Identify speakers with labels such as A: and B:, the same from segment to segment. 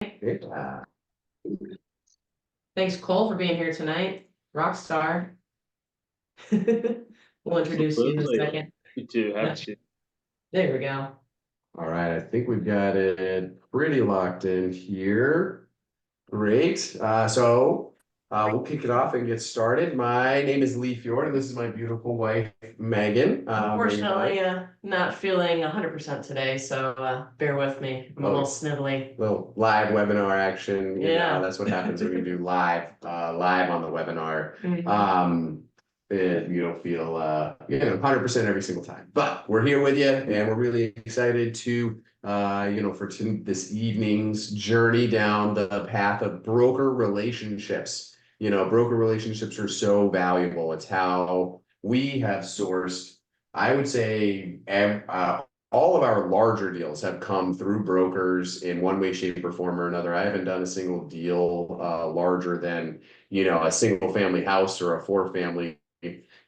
A: Yeah.
B: Thanks, Cole, for being here tonight. Rock star. We'll introduce you in a
C: Absolutely.
B: second.
C: You too. Have to.
B: There we go.
A: All right, I think we've got it pretty locked in here. Great. We'll kick it off and get started. My name is Lee Fjord, and this is my beautiful wife, Megan.
B: Unfortunately, not feeling 100% today, so bear with me. I'm a little snivelly.
A: Little live webinar action. You
B: Yeah.
A: know, that's what happens when you do live on the webinar.
B: Mhm.
A: You don't feel 100% every single time, but we're here with you, and we're really excited to this evening's journey down the path of broker relationships. Broker relationships are so valuable. It's how we have sourced, I would say, all of our larger deals have come through brokers in one way, shape, or form or another. I haven't done a single deal larger than a single family house or a 4-family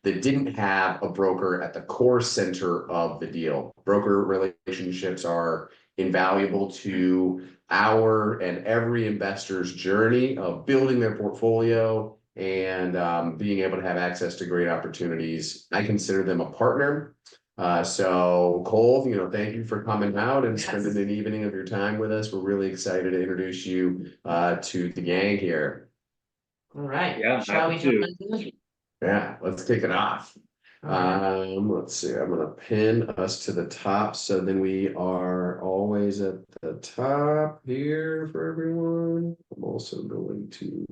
A: that didn't have a broker at the core center of the deal. Broker relationships are invaluable to our and every investor's journey of building their portfolio and being able to have access to great opportunities. I consider them a partner. So Cole, thank you for coming out and spending an evening of your time with us. We're really excited to introduce you to the gang here.
B: All right.
C: Yeah,
B: Shall we jump into it?
A: Yeah, let's kick it off. Let's see, I'm gonna pin us to the top, so then we are always at the top here for everyone. I'm also going to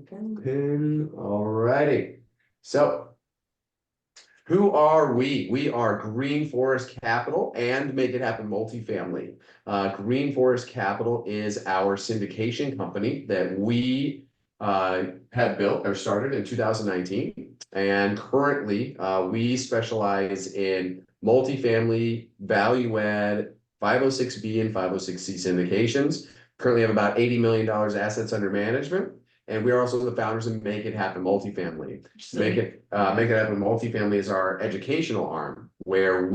A: pin. Alrighty. So who are we? We are Green Forest Capital and Make It Happen Multifamily. Green Forest Capital is our syndication company that we had built or started in 2019. And currently, we specialize in multifamily value add 506B and 506C syndications. Currently have about $80 million assets under management. And we are also the founders of Make It Happen Multifamily. Make It Happen Multifamily is our educational arm, where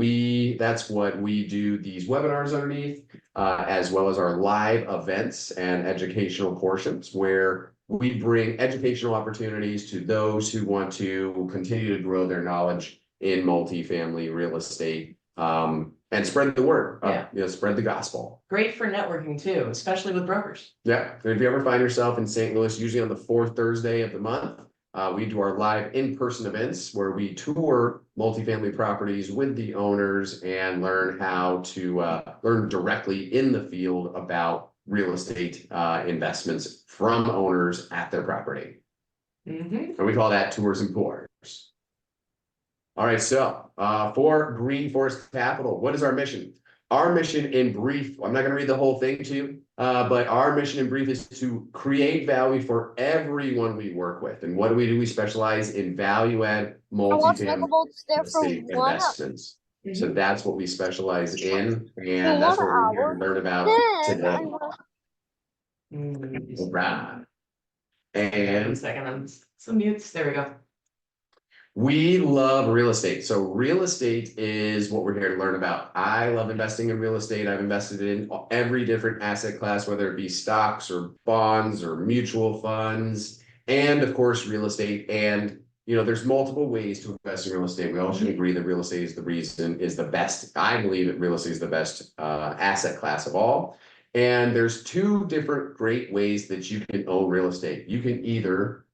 A: that's what we do these webinars underneath, as well as our live events and educational portions, where we bring educational opportunities to those who want to continue to grow their knowledge in multifamily real estate, and spread the word, spread the gospel.
B: Great for networking too, especially with brokers.
A: Yeah, and if you ever find yourself in St. Louis, usually on the 4th Thursday of the month, we do our live in-person events where we tour multifamily properties with the owners and learn how to learn directly in the field about real estate investments from owners at their property. And we call that tours and pours. All right, so for Green Forest Capital, what is our mission? Our mission in brief, I'm not going to read the whole thing to you, but our mission in brief is to create value for everyone we work with. And what do? We specialize in value add multifamily real estate investments. So that's what we specialize in, and that's what we're here to learn about today. Right. And
B: 1 second, I'm some mutes. There we go.
A: We love real estate. So real estate is what we're here to learn about. I love investing in real estate. I've invested in every different asset class, whether it be stocks or bonds or mutual funds, and of course, real estate. And, there's multiple ways to invest in real estate. We all should agree that real estate is the best. I believe that real estate is the best asset class of all. And there's 2 different great ways that you can own real estate. You can either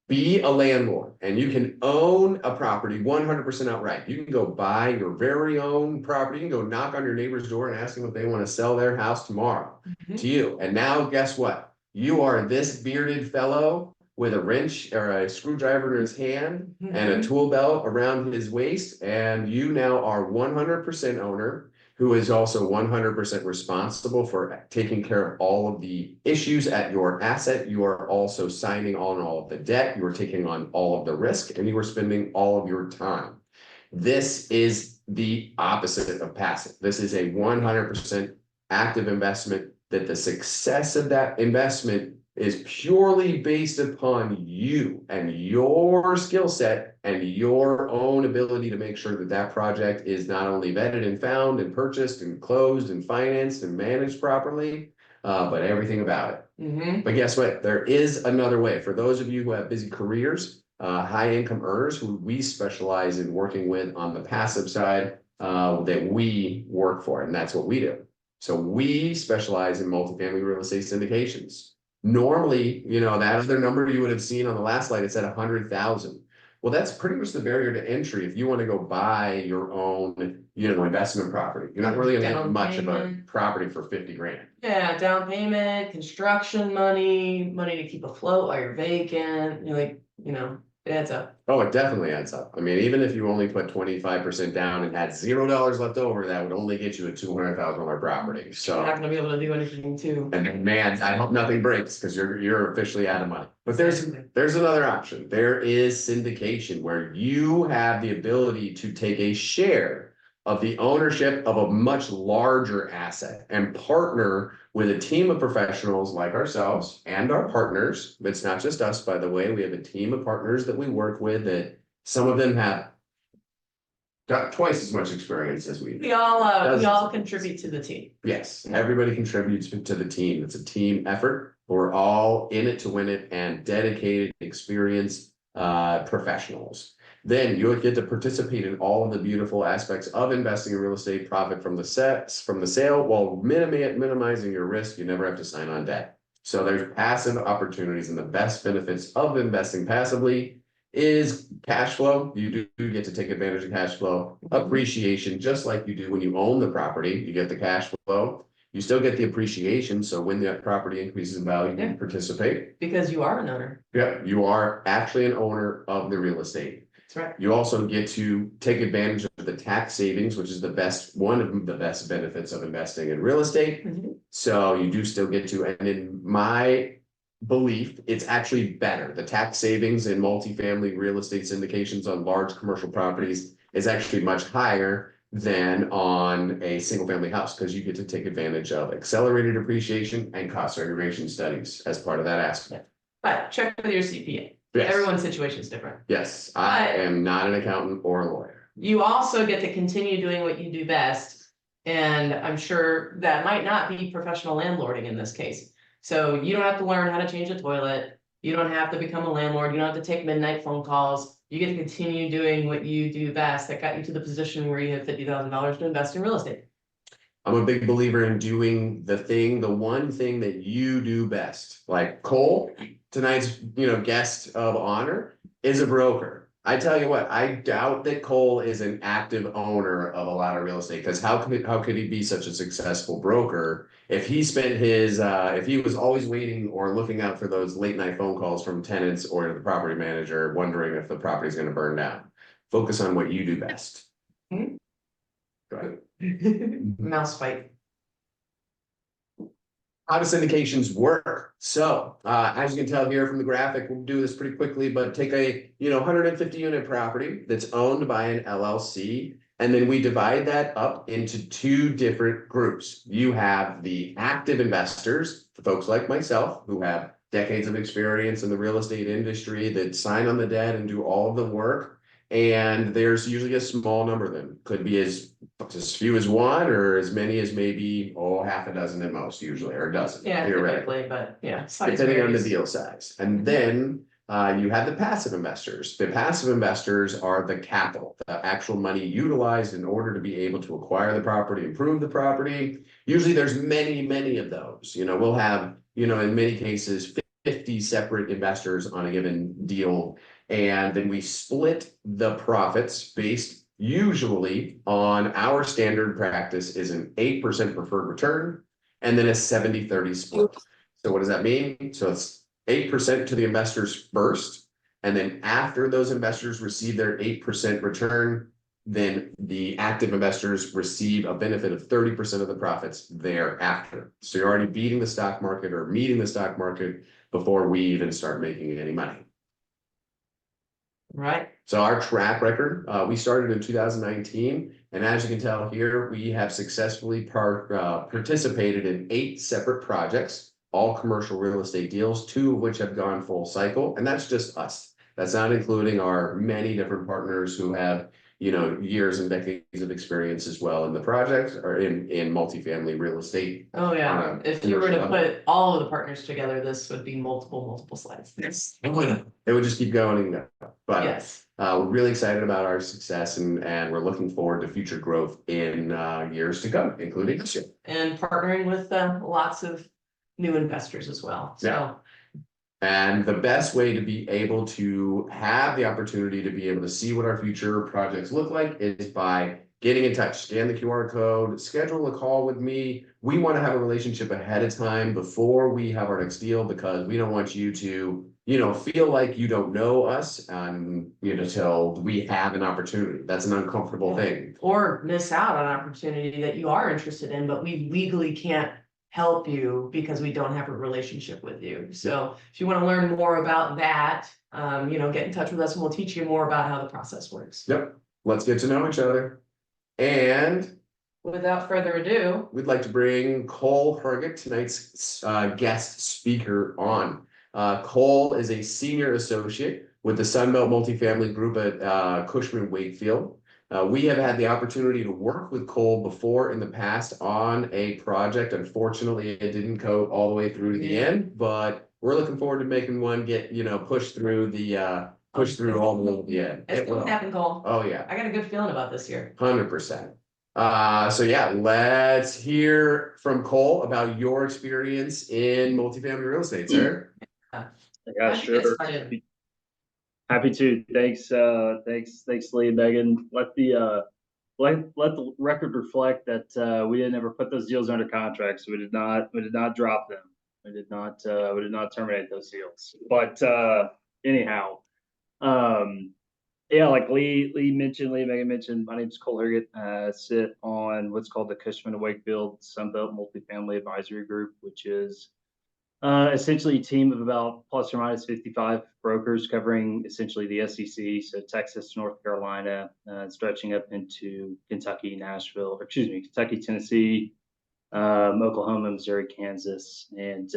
A: be a landlord and you can own a property 100% outright. You can go buy your very own property. You can go knock on your neighbor's door and ask them if they want to sell their house tomorrow to you. And now guess what? You are this bearded fellow with a wrench or a screwdriver in his hand and a tool belt around his waist. And you now are 100% owner, who is also 100% responsible for taking care of all of the issues at your asset. You are also signing on all of the debt. You are taking on all of the risk, and you are spending all of your time. This is the opposite of passive. This is a 100% active investment that the success of that investment is purely based upon you and your skill set and your own ability to make sure that that project is not only vetted and found and purchased and closed and financed and managed properly, but everything about it.
B: Mhm.
A: But guess what? There is another way. For those of you who have busy careers, high income earners who we specialize in working with on the passive side, that we work for, and that's what we do. So we specialize in multifamily real estate syndications. Normally, that other number you would have seen on the last slide, it said 100,000. Well, that's pretty much the barrier to entry if you want to go buy your own, investment property. You're not really going to get
B: Down
A: much of a
B: payment.
A: property for 50 grand.
B: Yeah, down payment, construction money, money to keep afloat while you're vacant, you're like, it adds up.
A: Oh, it definitely adds up. I mean, even if you only put 25% down and had $0 left over, that would only get you a $200,000 property.
B: You're
A: So,
B: not gonna be able to do anything too.
A: and man, I hope nothing breaks because you're officially out of money. But there's another option. There is syndication where you have the ability to take a share of the ownership of a much larger asset and partner with a team of professionals like ourselves and our partners. It's not just us, by the way. We have a team of partners that we work with that some of them have got twice as much experience as we do.
B: We all contribute to the team.
A: Yes, everybody contributes to the team. It's a team effort. We're all in it to win it and dedicated, experienced professionals. Then you'll get to participate in all of the beautiful aspects of investing in real estate, profit from the sale, while minimizing your risk. You never have to sign on debt. So there's passive opportunities, and the best benefits of investing passively is cash flow. You do get to take advantage of cash flow, appreciation, just like you do when you own the property. You get the cash flow. You still get the appreciation. So when that property increases in value, you participate.
B: Because you are an owner.
A: Yeah, you are actually an owner of the real estate.
B: That's right.
A: You also get to take advantage of the tax savings, which is one of the best benefits of investing in real estate. So you do still get to, and in my belief, it's actually better. The tax savings in multifamily real estate syndications on large commercial properties is actually much higher than on a single family house because you get to take advantage of accelerated appreciation and cost segregation studies as part of that aspect.
B: But check with your CPA.
A: Yes.
B: Everyone's situation is different.
A: Yes, I am not an accountant or a lawyer.
B: You also get to continue doing what you do best. And I'm sure that might not be professional landlording in this case. So you don't have to learn how to change a toilet. You don't have to become a landlord. You don't have to take midnight phone calls. You get to continue doing what you do best that got you to the position where you have $50,000 to invest in real estate.
A: I'm a big believer in doing the one thing that you do best. Like Cole, tonight's guest of honor, is a broker. I tell you what, I doubt that Cole is an active owner of a lot of real estate because how could he be such a successful broker if he spent if he was always waiting or looking out for those late night phone calls from tenants or the property manager wondering if the property is going to burn down. Focus on what you do best. Go ahead.
B: Mouse fight.
A: How do syndications work? So, as you can tell here from the graphic, we'll do this pretty quickly, but take a 150 unit property that's owned by an LLC, and then we divide that up into two different groups. You have the active investors, folks like myself, who have decades of experience in the real estate industry that sign on the debt and do all of the work. And there's usually a small number of them. Could be as few as one or as many as maybe half a dozen at most, usually, or a dozen.
B: Yeah, typically, but yeah,
A: depending on the deal size. And then you have the passive investors. The passive investors are the capital, the actual money utilized in order to be able to acquire the property, improve the property. Usually there's many of those. We'll have, in many cases, 50 separate investors on a given deal. And then we split the profits based usually on our standard practice is an 8% preferred return and then a 70-30 split. So what does that mean? So it's 8% to the investors first. And then after those investors receive their 8% return, then the active investors receive a benefit of 30% of the profits thereafter. So you're already beating the stock market or meeting the stock market before we even start making any money.
B: Right.
A: So our track record, we started in 2019, and as you can tell here, we have successfully participated in 8 separate projects, all commercial real estate deals, 2 of which have gone full cycle, and that's just us. That's not including our many different partners who have, years and decades of experience as well in the project or in multifamily real estate.
B: Oh, yeah. If you were to put all of the partners together, this would be multiple slides.
A: Yes, it would just keep going and going. But
B: yes,
A: we're really excited about our success and we're looking forward to future growth in years to come, including this year.
B: And partnering with lots of new investors as well. So.
A: Yeah. And the best way to be able to have the opportunity to be able to see what our future projects look like is by getting in touch, scan the QR code, schedule a call with me. We want to have a relationship ahead of time before we have our next deal because we don't want you to, feel like you don't know us till we have an opportunity. That's an uncomfortable thing.
B: Or miss out on an opportunity that you are interested in, but we legally can't help you because we don't have a relationship with you. So if you want to learn more about that, get in touch with us and we'll teach you more about how the process works.
A: Yep. Let's get to know each other. And
B: without further ado,
A: we'd like to bring Cole Herget, tonight's guest speaker, on. Cole is a senior associate with the Sunbelt Multifamily Group at Cushman, Wakefield. We have had the opportunity to work with Cole before in the past on a project. Unfortunately, it didn't go all the way through to the end, but we're looking forward to making one get, push through all the way to the end.
B: It's gonna happen, Cole.
A: Oh yeah.
B: I got a good feeling about this year.
A: 100%. So yeah, let's hear from Cole about your experience in multifamily real estate, sir.
C: Yeah, sure. Happy to. Thanks, Lee and Megan. Let the record reflect that we didn't ever put those deals under contract. So we did not drop them. We did not terminate those deals. But anyhow, yeah, like Lee and Megan mentioned, my name is Cole Herget. I sit on what's called the Cushman and Wakefield Sunbelt Multifamily Advisory Group, which is essentially a team of about plus or minus 55 brokers covering essentially the SEC, so Texas, North Carolina, stretching up into Kentucky, Kentucky, Tennessee, Oklahoma, Missouri, Kansas, and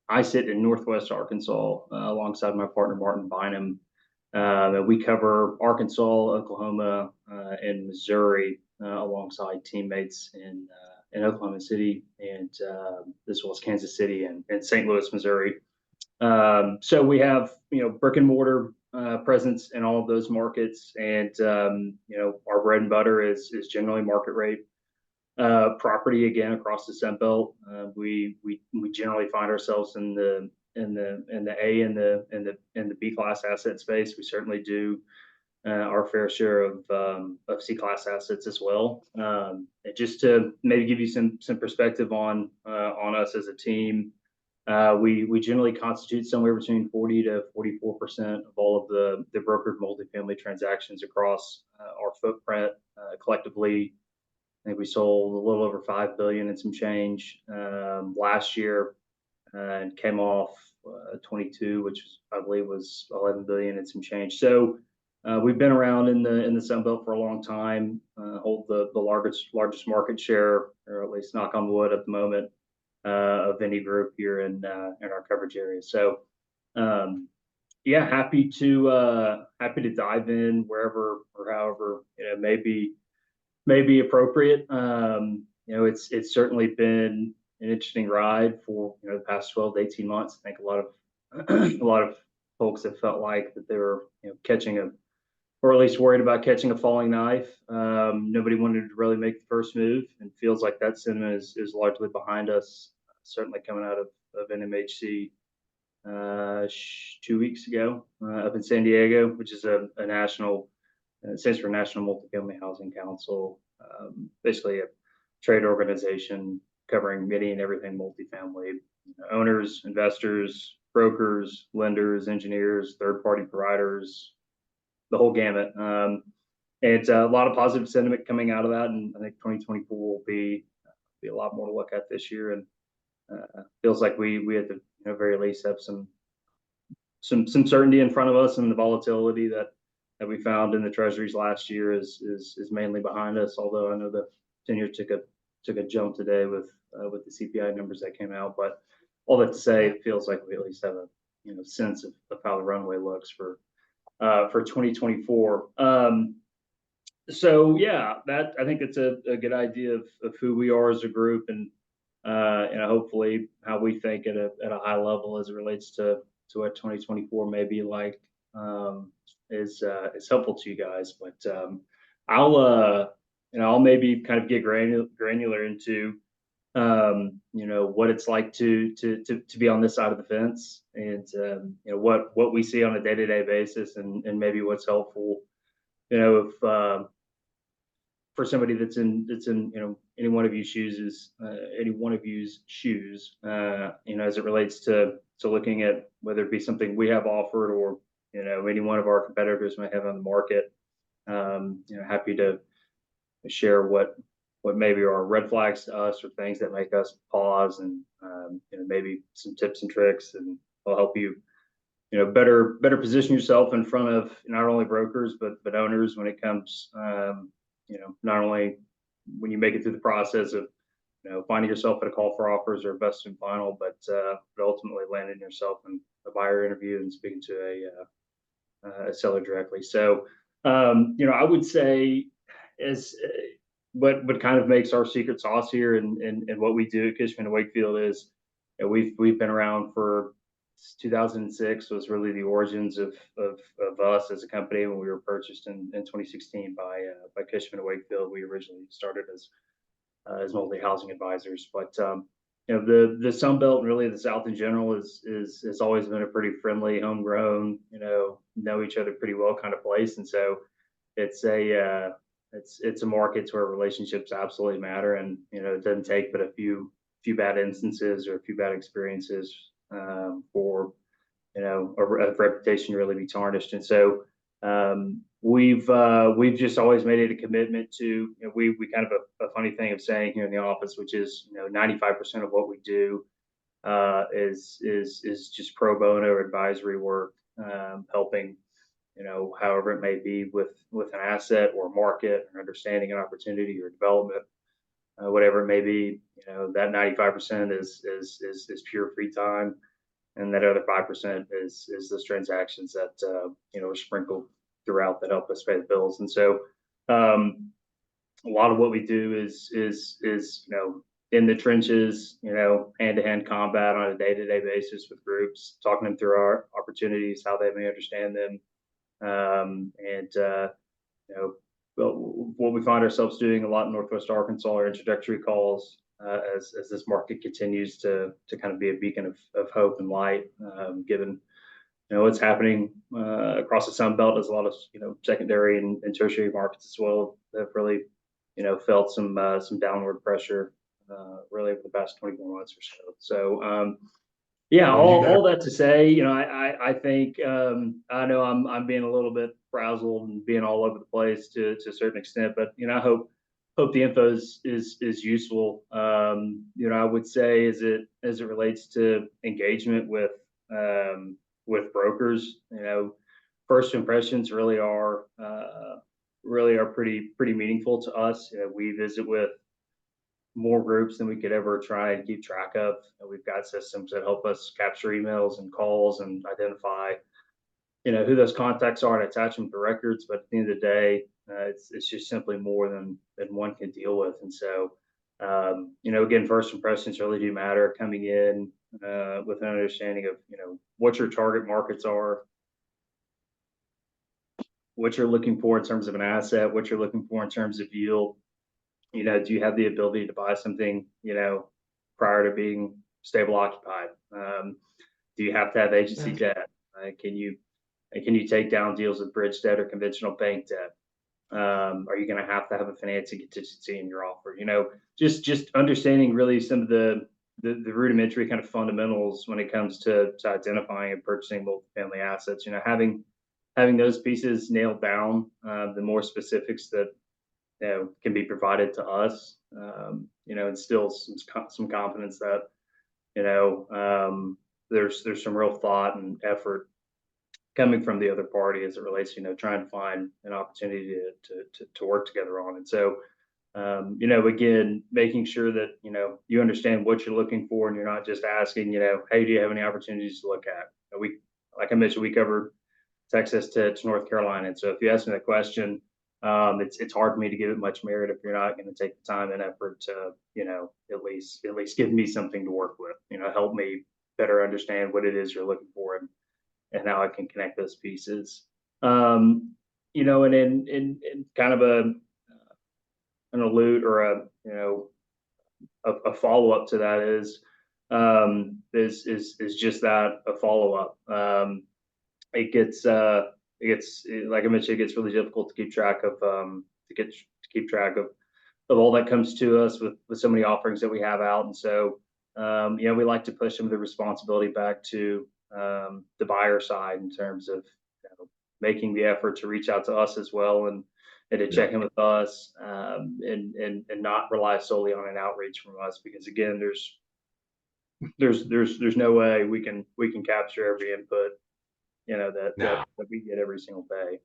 C: I sit in Northwest Arkansas alongside my partner Martin Bynum. And we cover Arkansas, Oklahoma, and Missouri alongside teammates in Oklahoma City and as well as Kansas City and St. Louis, Missouri. So we have brick and mortar presence in all of those markets, and our bread and butter is generally market rate property again across the Sunbelt. We generally find ourselves in the A and the B class asset space. We certainly do our fair share of C class assets as well. And just to maybe give you some perspective on us as a team, we generally constitute somewhere between 40 to 44% of all of the brokered multifamily transactions across our footprint. Collectively, I think we sold a little over 5 billion and some change last year, and came off 22, which I believe was 11 billion and some change. So we've been around in the Sunbelt for a long time, hold the largest market share, or at least knock on wood at the moment, of any group here in our coverage area. So yeah, happy to dive in wherever or however may be appropriate. It's certainly been an interesting ride for the past 12 to 18 months. I think a lot of folks have felt like that they were catching or at least worried about catching a falling knife. Nobody wanted to really make the first move, and feels like that sentiment is largely behind us. Certainly coming out of NMHC 2 weeks ago up in San Diego, which is a national, stands for National Multifamily Housing Council, basically a trade organization covering any and everything multifamily, owners, investors, brokers, lenders, engineers, third-party providers, the whole gamut. And a lot of positive sentiment coming out of that, and I think 2024 will be a lot more to look at this year. And feels like we at the very least have some certainty in front of us, and the volatility that we found in the treasuries last year is mainly behind us. Although I know the 10-year took a jump today with the CPI numbers that came out. But all that to say, it feels like we at least have a sense of how the runway looks for 2024. So yeah, that I think it's a good idea of who we are as a group, and hopefully how we think at a high level as it relates to what 2024 may be like, is helpful to you guys. But I'll I'll maybe kind of get granular into what it's like to be on this side of the fence, and what we see on a day-to-day basis, and maybe what's helpful, if for somebody that's in any one of you shoes is any one of you's shoes, as it relates to looking at whether it be something we have offered, or any one of our competitors might have on the market. Happy to share what maybe are red flags to us, or things that make us pause, and maybe some tips and tricks, and will help you better position yourself in front of not only brokers but owners when it comes, not only when you make it through the process of finding yourself at a call for offers or best and final, but ultimately landing yourself in a buyer interview and speaking to a seller directly. So I would say, as what kind of makes our secret sauce here, and what we do at Cushman and Wakefield is, we've been around for 2006 was really the origins of us as a company, when we were purchased in 2016 by Cushman and Wakefield. We originally started as multi-housing advisors, but the Sun Belt, and really the South in general, is has always been a pretty friendly, homegrown, know each other pretty well kind of place. And so it's it's a market where relationships absolutely matter, and it doesn't take but a few bad instances or a few bad experiences, for a reputation to really be tarnished. And so we've just always made it a commitment to, we kind of a funny thing of saying here in the office, which is 95% of what we do is just pro bono advisory work, helping, however it may be, with an asset or market, or understanding an opportunity or development, whatever it may be. That 95% is pure free time, and that other 5% is those transactions that are sprinkled throughout that help us pay the bills. And so a lot of what we do is in the trenches, hand to hand combat on a day to day basis with groups, talking them through our opportunities, how they may understand them, and what we find ourselves doing a lot in Northwest Arkansas are introductory calls, as this market continues to kind of be a beacon of hope and light, given what's happening across the Sun Belt. As a lot of secondary and tertiary markets as well have really felt some downward pressure, really over the past 24 months or so. So yeah, all that to say, I think, I know I'm being a little bit frazzled and being all over the place to a certain extent, but I hope the info is useful. I would say, as it relates to engagement with brokers, first impressions really are pretty meaningful to us. We visit with more groups than we could ever try and keep track of. And we've got systems that help us capture emails and calls and identify, who those contacts are, and attach them to records. But at the end of the day, it's just simply more than one can deal with. And so, again, first impressions really do matter. Coming in with an understanding of, what your target markets are, what you're looking for in terms of an asset, what you're looking for in terms of yield. Do you have the ability to buy something, prior to being stable occupied? Do you have to have agency debt? Can you take down deals with bridge debt or conventional bank debt? Are you going to have a financing contingency in your offer? Just understanding really some of the rudimentary kind of fundamentals when it comes to identifying and purchasing multifamily assets. Having those pieces nailed down, the more specifics that can be provided to us, instills some confidence that there's some real thought and effort coming from the other party as it relates to trying to find an opportunity to work together on. And so again, making sure that you understand what you're looking for, and you're not just asking, hey, do you have any opportunities to look at? Like I mentioned, we cover Texas to North Carolina. And so if you ask me that question, it's hard for me to give it much merit if you're not going to take the time and effort to, at least give me something to work with, help me better understand what it is you're looking for, and how I can connect those pieces. And in kind of an allude or a follow up to that is just that, a follow up. It gets like I mentioned, it gets really difficult to keep track of all that comes to us with so many offerings that we have out. And so we like to push some of the responsibility back to the buyer side in terms of making the effort to reach out to us as well, and to check in with us, and not rely solely on an outreach from us, because again, there's no way we can capture every input that we get every single day.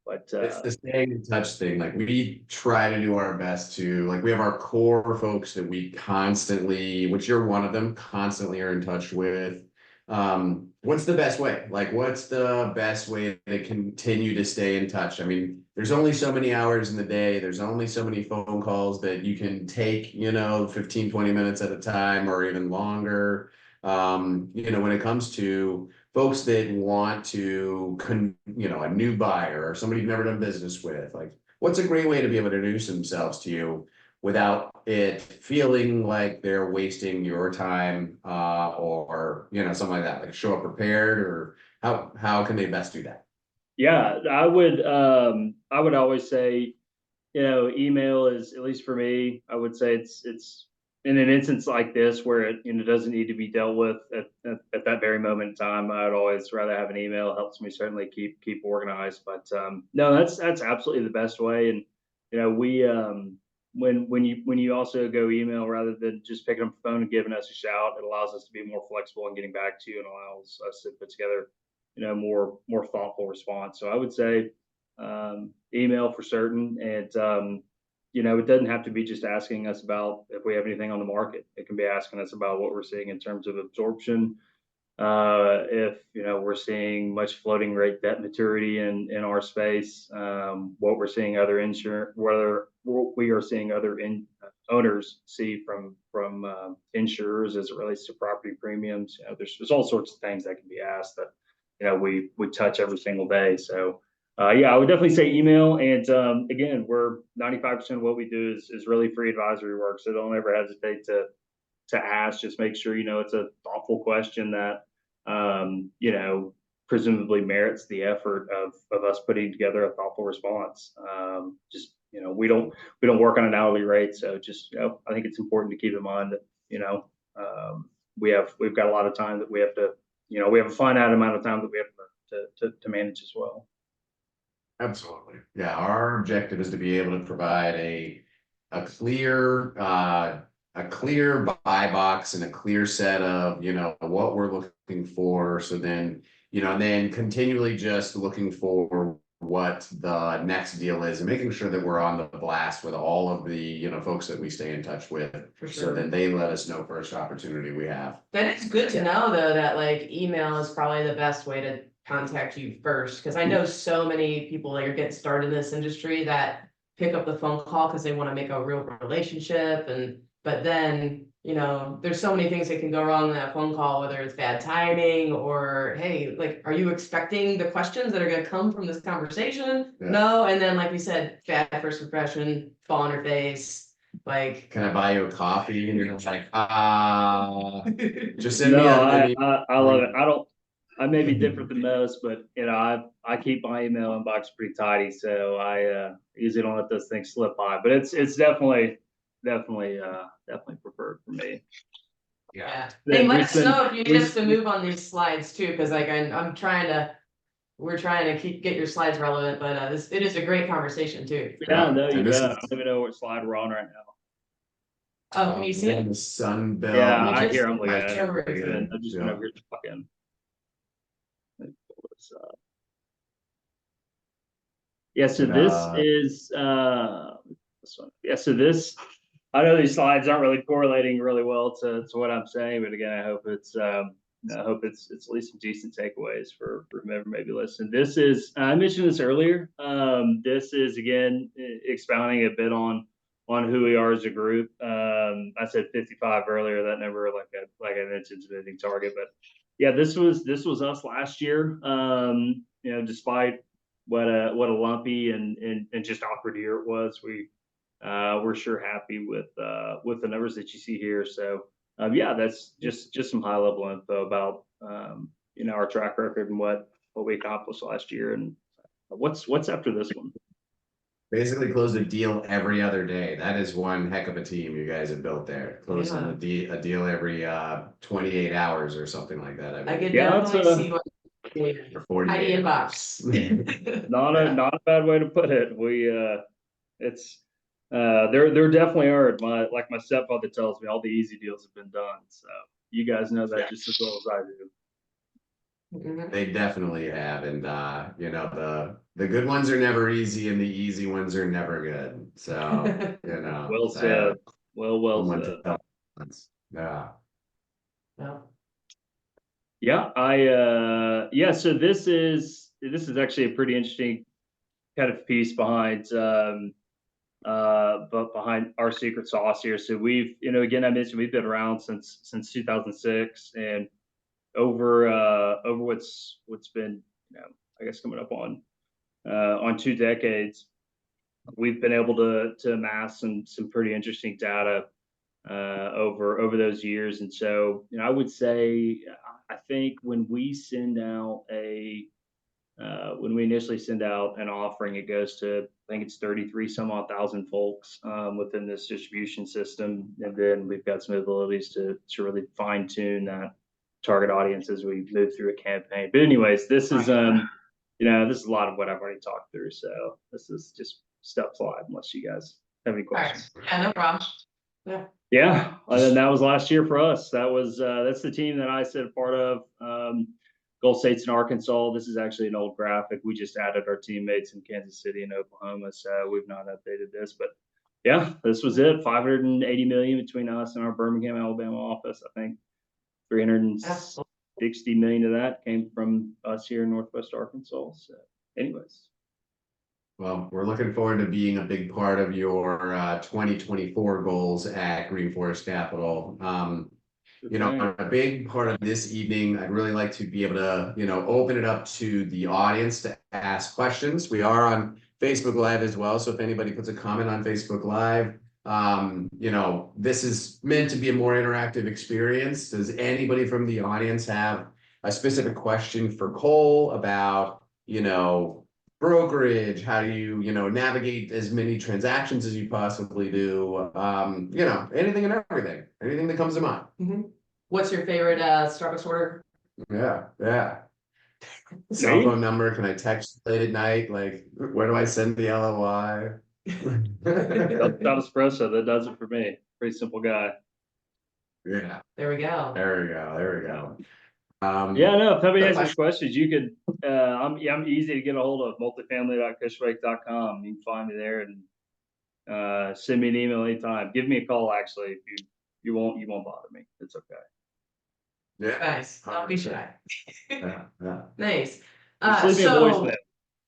C: But
A: it's the staying in touch thing. Like, we try to do our best to, like, we have our core folks that we constantly, which you're one of them, constantly are in touch with. What's the best way? Like, what's the best way to continue to stay in touch? I mean, there's only so many hours in the day. There's only so many phone calls that you can take, 15, 20 minutes at a time, or even longer. When it comes to folks that want to, a new buyer or somebody you've never done business with, like, what's a great way to be able to introduce themselves to you without it feeling like they're wasting your time, or something like that, like show up prepared, or how can they best do that?
C: Yeah, I would always say, email is, at least for me, I would say it's in an instance like this where it doesn't need to be dealt with at that very moment in time. I'd always rather have an email. It helps me certainly keep organized. But no, that's absolutely the best way. And we when you also go email rather than just picking up the phone and giving us a shout, it allows us to be more flexible in getting back to you, and allows us to put together more thoughtful response. So I would say email for certain. And it doesn't have to be just asking us about if we have anything on the market. It can be asking us about what we're seeing in terms of absorption. If we're seeing much floating rate debt maturity in our space, what we're seeing other what we are seeing other owners see from insurers as it relates to property premiums. There's all sorts of things that can be asked that we touch every single day. So yeah, I would definitely say email. And again, we're 95% of what we do is really free advisory work. So don't ever hesitate to ask. Just make sure it's a thoughtful question that presumably merits the effort of us putting together a thoughtful response. Just we don't work on an hourly rate, so just I think it's important to keep in mind that we've got a lot of time that we have to we have a finite amount of time that we have to manage as well.
A: Absolutely. Yeah. Our objective is to be able to provide a clear buy box and a clear set of, what we're looking for. So then, and then continually just looking for what the next deal is, and making sure that we're on the blast with all of the, folks that we stay in touch with.
B: For sure.
A: So then they let us know first opportunity we have.
B: That is good to know, though, that like email is probably the best way to contact you first, because I know so many people that are getting started in this industry that pick up the phone call because they want to make a real relationship, but then there's so many things that can go wrong in that phone call, whether it's bad timing or, hey, like, are you expecting the questions that are going to come from this conversation? Yeah. No. And then, like we said, bad first impression, fall on your face. Like,
A: can I buy you a coffee? And you're like, just send
C: no,
A: me
C: I love it. I may be different than most, but I keep my email inbox pretty tidy, so I usually don't let those things slip by. But it's definitely preferred for me.
B: Yeah. Hey, let us know if you need us to move on these slides too, because like we're trying to get your slides relevant, but it is a great conversation too.
C: Yeah, no, you bet. I don't even know what slide we're on right now.
B: Oh, can you see it?
A: The Sunbelt.
C: Yeah, I hear them. I just went over here to fucking. Yeah, so this is this one. Yeah, so this, I know these slides aren't really correlating really well to what I'm saying, but again, I hope it's I hope it's at least some decent takeaways for whomever maybe listening. This is, I mentioned this earlier. This is again expounding a bit on who we are as a group. I said 55 earlier. That number, like I mentioned, is a moving target. But yeah, this was us last year. Despite what a lumpy and just awkward year it was, we're sure happy with the numbers that you see here. So yeah, that's just some high level info about our track record and what we accomplished last year, and what's after this one.
A: Basically close a deal every other day. That is one heck of a team you guys have built there. Closing a deal every 28 hours or something like that.
B: I could
C: Yeah,
B: definitely see what
A: or 40
B: idea box.
C: not a bad way to put it. It's there definitely are. My stepfather tells me all the easy deals have been done. So you guys know that just as well as I do.
A: They definitely have, and the good ones are never easy, and the easy ones are never good. So
C: Well said. Well said.
A: Yeah.
C: Yeah. So this is actually a pretty interesting kind of piece behind but behind our secret sauce here. So we've, again, I mentioned we've been around since 2006, and over what's been, I guess coming up on 2 decades, we've been able to amass some pretty interesting data over those years. And so, I would say, I think when we initially send out an offering, it goes to, I think it's 33 some odd thousand folks within this distribution system. And then we've got some abilities to really fine tune that target audience as we move through a campaign. But anyways, this is, this is a lot of what I've already talked through. So this is just step 5, unless you guys have any questions.
B: Right. Yeah, no problem.
C: Yeah. And that was last year for us. That's the team that I sit a part of. Gulf State's in Arkansas. This is actually an old graphic. We just added our teammates in Kansas City and Oklahoma, so we've not updated this. But yeah, this was it. $580 million between us and our Birmingham, Alabama office. I think $360 million of that came from us here in Northwest Arkansas. So, anyways.
A: Well, we're looking forward to being a big part of your 2024 goals at Green Forest Capital. A big part of this evening, I'd really like to be able to, open it up to the audience to ask questions. We are on Facebook Live as well. So if anybody puts a comment on Facebook Live, this is meant to be a more interactive experience. Does anybody from the audience have a specific question for Cole about, brokerage? How do you, navigate as many transactions as you possibly do? Anything and anything that comes to mind.
B: What's your favorite Starbucks order?
A: Yeah. Cell phone number. Can I text late at night? Like, where do I send the LOI?
C: That espresso, that does it for me. Pretty simple guy.
A: Yeah.
B: There we go.
C: Yeah, no, if anybody has any questions, you could, I'm easy to get a hold of, multifamily.cushman.com. You can find me there and send me an email anytime. Give me a call, actually, if you won't bother me. It's okay.
A: Yeah.
B: Nice. Don't be shy.
A: Yeah.
B: Nice.
C: Just leave me a voicemail.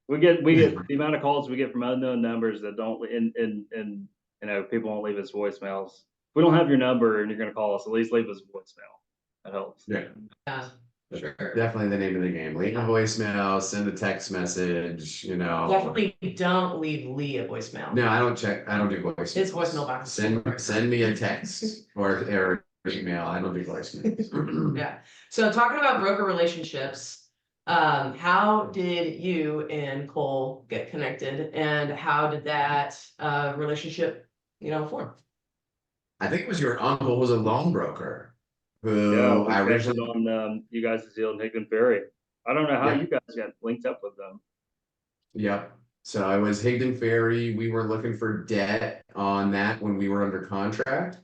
C: We get the amount of calls we get from unknown numbers that don't, and people won't leave us voicemails. If we don't have your number and you're going to call us, at least leave us a voicemail. That helps.
A: Yeah. Sure. Definitely the name of the game. Leave a voicemail, send a text message,
B: Definitely don't leave Lee a voicemail.
A: No, I don't do voicemails.
B: His voicemail box.
A: Send me a text or email. I don't do voicemails.
B: Yeah. So talking about broker relationships, how did you and Cole get connected, and how did that relationship, form?
A: I think it was your uncle was a loan broker.
C: Yeah, I originally on you guys' deal in Higdon Ferry. I don't know how you guys got linked up with them.
A: Yep. So I was Higdon Ferry. We were looking for debt on that when we were under contract.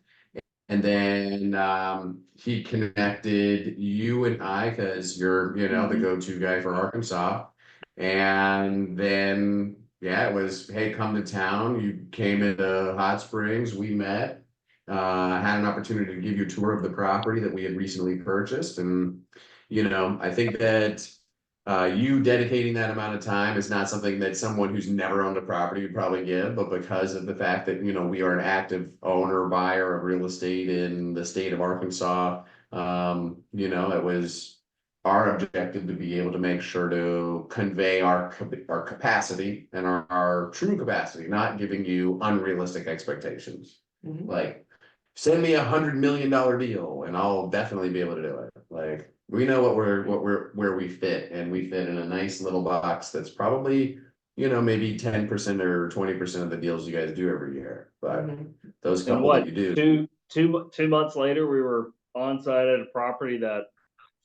A: And then he connected you and I, because you're, the go-to guy for Arkansas. And then, it was, hey, come to town. You came into Hot Springs. We met. had an opportunity to give you a tour of the property that we had recently purchased. And, I think that you dedicating that amount of time is not something that someone who's never owned a property would probably give, but because of the fact that, we are an active owner, buyer of real estate in the state of Arkansas, it was our objective to be able to make sure to convey our capacity and our true capacity, not giving you unrealistic expectations.
B: Mhm.
A: Like, send me $100 million deal and I'll definitely be able to do it. Like, we know where we fit, and we fit in a nice little box that's probably, maybe 10% or 20% of the deals you guys do every year. But those
C: And
A: couple that you do.
C: two months later, we were on site at a property that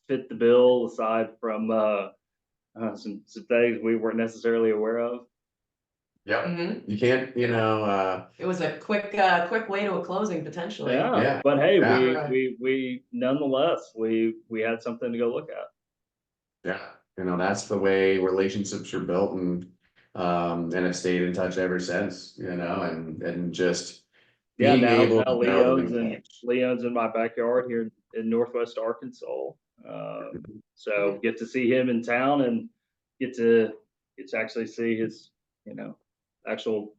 C: fit the bill, aside from some things we weren't necessarily aware of.
A: Yep.
B: Mhm.
A: You can't,
B: It was a quick way to a closing potentially.
A: Yeah.
C: But hey,
A: Yeah.
C: we nonetheless we had something to go look at.
A: Yeah, that's the way relationships are built, and have stayed in touch ever since, and just
C: Yeah,
A: being
C: now
A: able to know
C: Leon's in my backyard here in Northwest Arkansas. So get to see him in town and get to actually see his, actual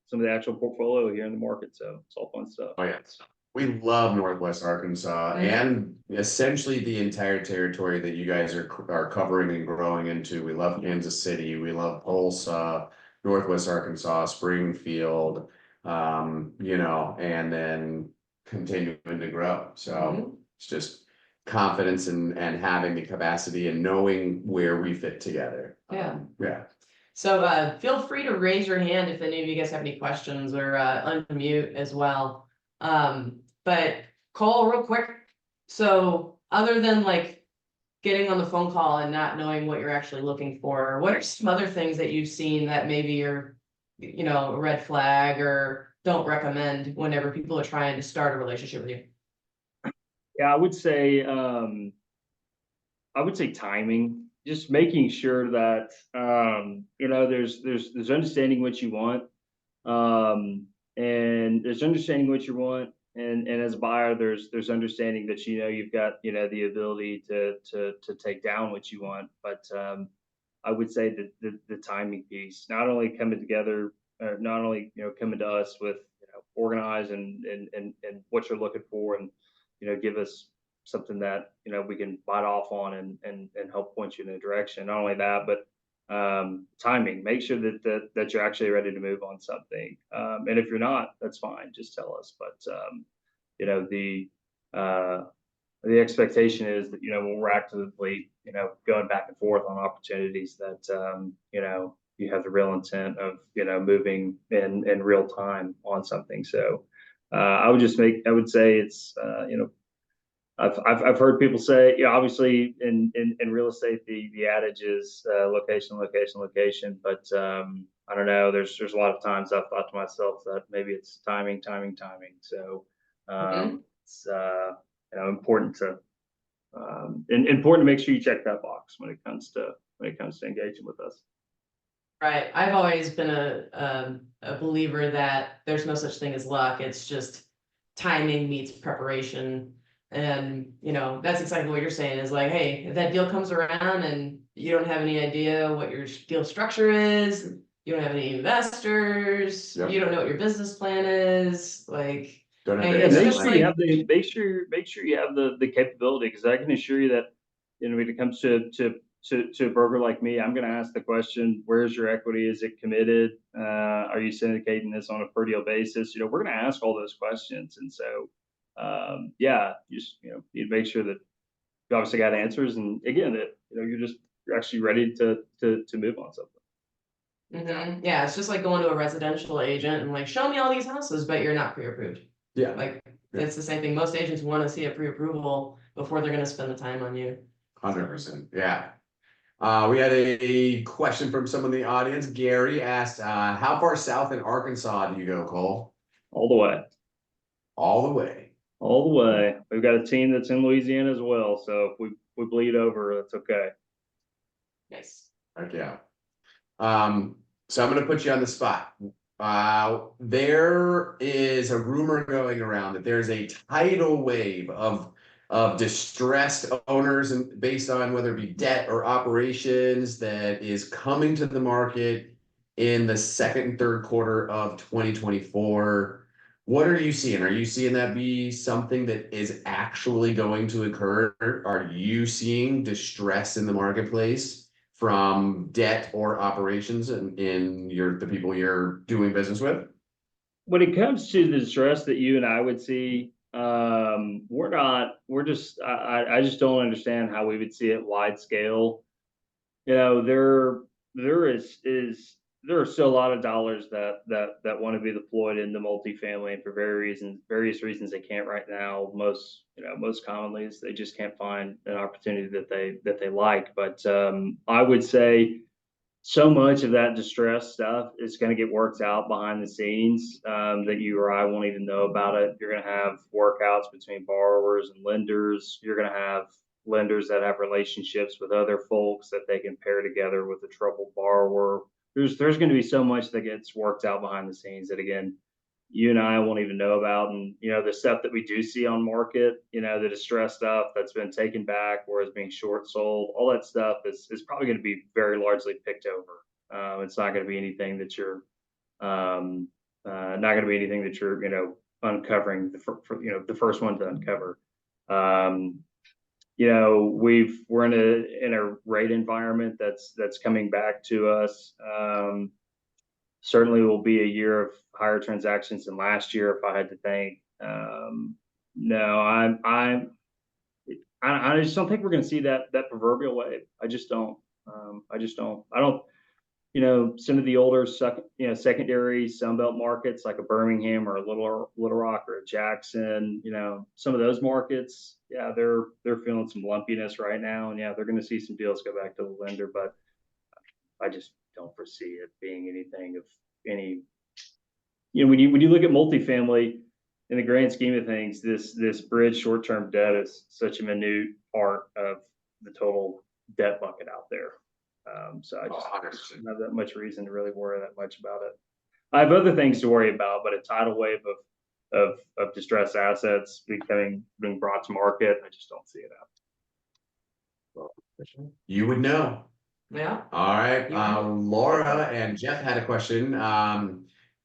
C: some of the actual portfolio here in the market. So it's all fun stuff.
A: Oh yeah, we love Northwest Arkansas and essentially the entire territory that you guys are covering and growing into. We love Kansas City, we love Tulsa, Northwest Arkansas, Springfield, and then continuing to grow. So it's just confidence and having the capacity and knowing where we fit together. Yeah.
B: So feel free to raise your hand if any of you guys have any questions, or unmute as well. But Cole, real quick, so other than like getting on the phone call and not knowing what you're actually looking for, what are some other things that you've seen that maybe are, a red flag or don't recommend whenever people are trying to start a relationship with you?
C: Yeah, I would say timing. Just making sure that there's understanding what you want, and there's understanding what you want, and as a buyer, there's understanding that you've got the ability to take down what you want. But I would say that the timing piece, not only coming together, not only coming to us with organize and what you're looking for, and give us something that we can bite off on and help point you in a direction. Not only that, but timing. Make sure that you're actually ready to move on something. And if you're not, that's fine. Just tell us. But the expectation is that when we're actively going back and forth on opportunities, that you have the real intent of moving in real time on something. So I would say it's I've heard people say, obviously in real estate, the adage is location, location, location. But I don't know. There's a lot of times I've thought to myself that maybe it's timing, timing, timing. So it's important to make sure you check that box when it comes to engaging with us.
B: Right. I've always been a believer that there's no such thing as luck. It's just timing meets preparation. And, that's exactly what you're saying is like, hey, if that deal comes around and you don't have any idea what your deal structure is, you don't have any investors, you don't know what your business plan is, like,
C: make sure you have the capability, because I can assure you that when it comes to a broker like me, I'm going to ask the question: where's your equity? Is it committed? Are you syndicating this on a per deal basis? We're going to ask all those questions, and so you need to make sure that you obviously got answers, and again that you're actually ready to move on something.
B: Yeah, it's just like going to a residential agent and like, show me all these houses, but you're not pre-approved.
A: Yeah.
B: Like it's the same thing. Most agents want to see a pre-approval before they're going to spend the time on you.
A: 100%. Yeah. We had a question from someone in the audience. Gary asked, how far south in Arkansas do you go, Cole?
C: All the way.
A: All the way.
C: All the way. We've got a team that's in Louisiana as well, so if we bleed over, that's okay.
B: Nice.
A: Heck yeah. So I'm going to put you on the spot. There is a rumor going around that there's a tidal wave of distressed owners, and based on whether it be debt or operations, that is coming to the market in the second and third quarter of 2024. What are you seeing? Are you seeing that be something that is actually going to occur? Are you seeing distress in the marketplace from debt or operations in the people you're doing business with?
C: When it comes to the distress that you and I would see, I just don't understand how we would see it wide scale. You know, there are still a lot of dollars that want to be deployed into multifamily, and for various reasons they can't right now. Most commonly is they just can't find an opportunity that they like. But I would say so much of that distress stuff is going to get worked out behind the scenes, that you or I won't even know about it. You're going to have workouts between borrowers and lenders. You're going to have lenders that have relationships with other folks that they can pair together with a troubled borrower. There's going to be so much that gets worked out behind the scenes that, again, you and I won't even know about. And, the stuff that we do see on market, the distress stuff that's been taken back or is being short sold, all that stuff is probably going to be very largely picked over. It's not going to be anything that you're, uncovering the first one to uncover. We're in a rate environment that's coming back to us. Certainly will be a year of higher transactions than last year, if I had to think. No, I just don't think we're going to see that proverbial wave. I just don't. I don't. Some of the older secondary Sunbelt markets like a Birmingham or a Little Rock or a Jackson. Some of those markets, yeah, they're feeling some lumpiness right now, and yeah, they're going to see some deals go back to the lender, but I just don't foresee it being anything of any. When you look at multifamily in the grand scheme of things, this bridge short-term debt is such a minute part of the total debt bucket out there. So I just don't have that much reason to really worry that much about it. I have other things to worry about, but a tidal wave of distressed assets being brought to market, I just don't see it happening.
A: You would know.
B: Yeah.
A: All right. Laura and Jeff had a question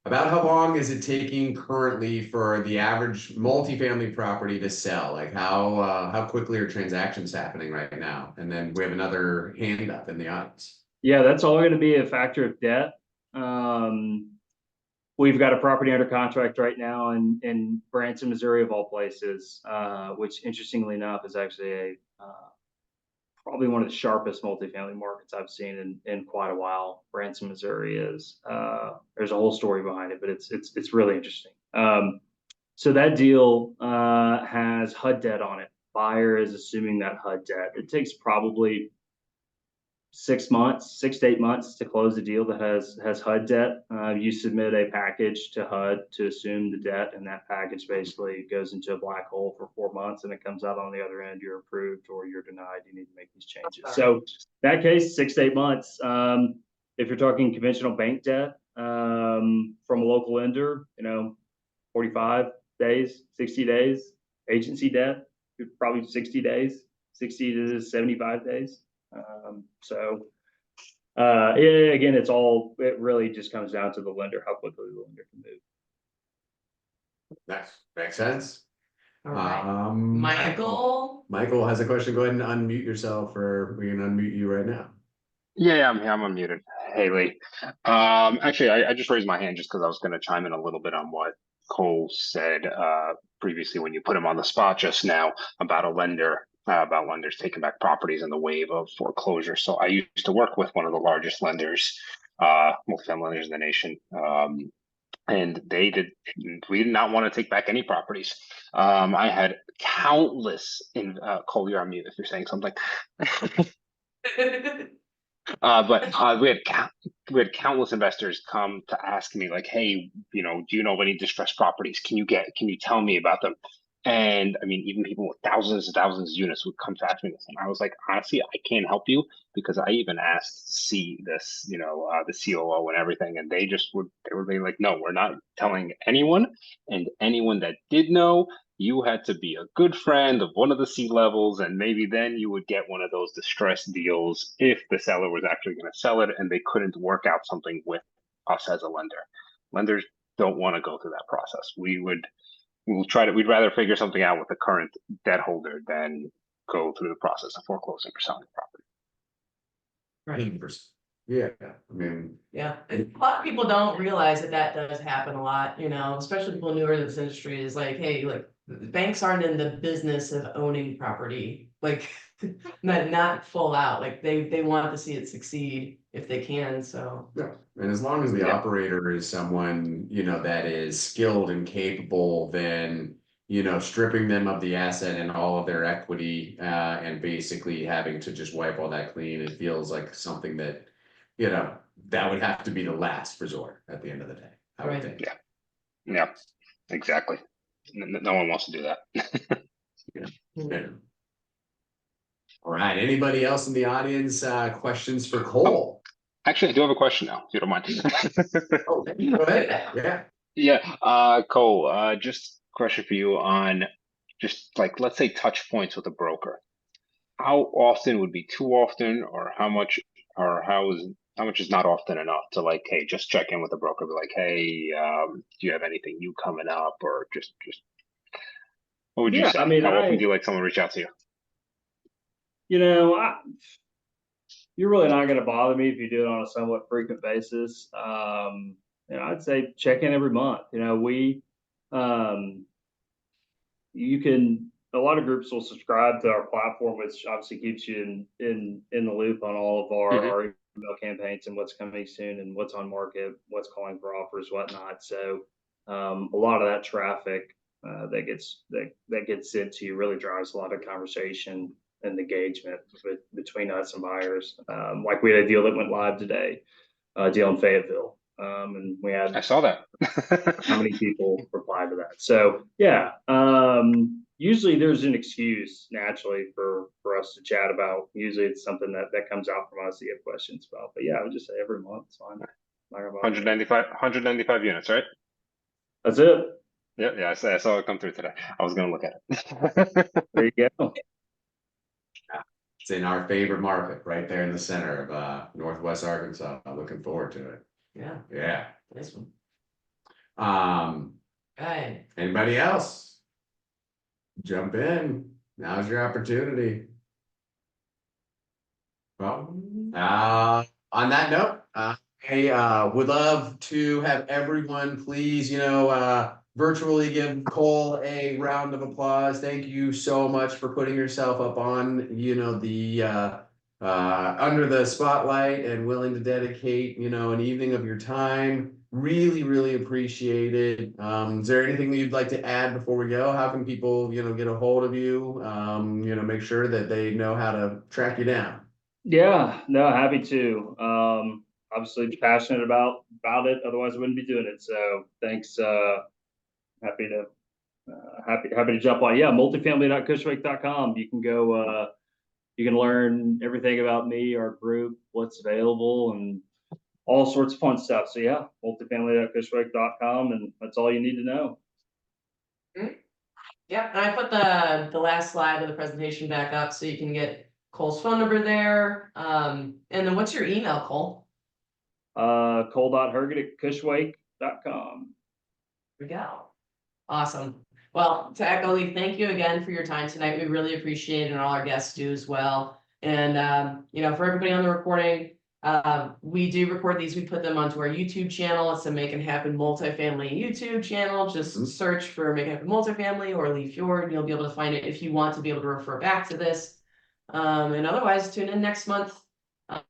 A: about how long is it taking currently for the average multifamily property to sell? Like how quickly are transactions happening right now? And then we have another hand up in the audience.
C: Yeah, that's all going to be a factor of debt. We've got a property under contract right now in Branson, Missouri, of all places, which interestingly enough is actually probably one of the sharpest multifamily markets I've seen in quite a while. Branson, Missouri is. There's a whole story behind it, but it's really interesting. So that deal has HUD debt on it. Buyer is assuming that HUD debt. It takes probably 6 to 8 months to close a deal that has HUD debt. You submit a package to HUD to assume the debt, and that package basically goes into a black hole for 4 months, and it comes out on the other end. You're approved or you're denied. You need to make these changes. So that case, 6 to 8 months. If you're talking conventional bank debt from a local lender, 45 days, 60 days. Agency debt, probably 60 days, 60 to 75 days. Again, it really just comes down to the lender, how quickly the lender can move.
A: That makes sense.
B: All right. Michael
A: has a question. Go ahead and unmute yourself, or we can unmute you right now.
D: Yeah, I'm unmuted. Hey, Lee. Actually, I just raised my hand just because I was going to chime in a little bit on what Cole said previously when you put him on the spot just now about about lenders taking back properties in the wave of foreclosure. So I used to work with one of the largest lenders, multifamily lenders in the nation. And we did not want to take back any properties. I had countless Cole, you're on mute if you're saying something. But we had countless investors come to ask me like, hey, do you know of any distressed properties? Can you tell me about them? And I mean, even people with thousands and thousands of units would come to ask me this. And I was like, honestly, I can't help you because I even asked to see this, the COO and everything. And they were being like, no, we're not telling anyone. And anyone that did know, you had to be a good friend of one of the C levels. And maybe then you would get one of those distressed deals if the seller was actually going to sell it and they couldn't work out something with us as a lender. Lenders don't want to go through that process. We'd rather figure something out with the current debt holder than go through the process of foreclosing or selling the property.
B: Right.
A: 100%. Yeah, I mean,
B: Yeah, a lot of people don't realize that that does happen a lot, especially people newer to this industry is like, hey, like banks aren't in the business of owning property, like not full out, like they want to see it succeed if they can, so.
A: yeah, and as long as the
D: Yeah.
A: operator is someone, that is skilled and capable, then, stripping them of the asset and all of their equity, and basically having to just wipe all that clean, it feels like something that, that would have to be the last resort at the end of the day, I would
B: Right.
A: think.
D: Yeah, exactly. No one wants to do that.
A: Yeah. All right, anybody else in the audience, questions for Cole?
D: Actually, I do have a question now, if you don't mind.
A: Oh, go ahead, yeah.
D: Yeah, Cole, just a question for you on just like, let's say touch points with a broker. How often would be too often, or how much is not often enough to like, hey, just check in with the broker, be like, hey, do you have anything new coming up, or just what would you
C: Yeah,
D: say?
C: I mean,
D: How often do you like someone reach out to you?
C: You're really not going to bother me if you do it on a somewhat frequent basis. I'd say check in every month. You can. A lot of groups will subscribe to our platform, which obviously keeps you in the loop on all of our email campaigns and what's coming soon and what's on market, what's calling for offers, whatnot. So a lot of that traffic that gets sent to you really drives a lot of conversation and engagement between us and buyers. Like we had a deal that went live today, a deal in Fayetteville. And we had
D: I saw that.
C: how many people replied to that. So yeah, usually there's an excuse naturally for us to chat about. Usually it's something that comes out from us to get questions about. But yeah, I would just say every month it's fine.
D: 195 units, right?
C: That's it.
D: Yeah, I saw it come through today. I was gonna look at it.
C: There you go.
A: It's in our favorite market, right there in the center of Northwest Arkansas. I'm looking forward to it.
B: Yeah,
A: Yeah.
B: nice one.
A: Okay. Anybody else? Jump in. Now's your opportunity. Well, on that note, I would love to have everyone please, virtually give Cole a round of applause. Thank you so much for putting yourself up on, the under the spotlight and willing to dedicate, an evening of your time. Really, really appreciate it. Is there anything that you'd like to add before we go? How can people, get a hold of you? Make sure that they know how to track you down.
C: Yeah, no, happy to. Obviously passionate about it. Otherwise I wouldn't be doing it. So thanks. Happy to jump on. Yeah, multifamily.cushwake.com. You can go, you can learn everything about me, our group, what's available, and all sorts of fun stuff. So yeah, multifamily.cushwake.com, and that's all you need to know.
B: Yep, and I put the last slide of the presentation back up so you can get Cole's phone number there. And then what's your email, Cole?
C: Cole.herget@cushwake.com.
B: There we go. Awesome. Well, to echo Lee, thank you again for your time tonight. We really appreciate it, and all our guests do as well. And for everybody on the recording, we do record these. We put them onto our YouTube channel. It's a Make It Happen Multifamily YouTube channel. Just search for Make It Happen Multifamily or Lee Fjord, and you'll be able to find it if you want to be able to refer back to this. And otherwise, tune in next month.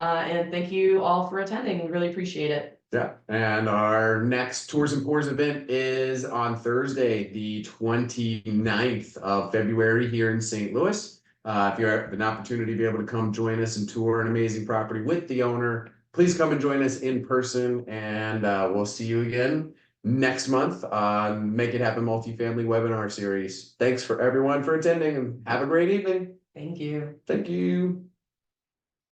B: And thank you all for attending. We really appreciate it.
A: Yeah, and our next Tours and Pours event is on Thursday, the 29th of February here in St. Louis. If you have an opportunity to be able to come join us and tour an amazing property with the owner, please come and join us in person, and we'll see you again next month on Make It Happen Multifamily webinar series. Thanks for everyone for attending and have a great evening.
B: Thank you.
A: Thank you.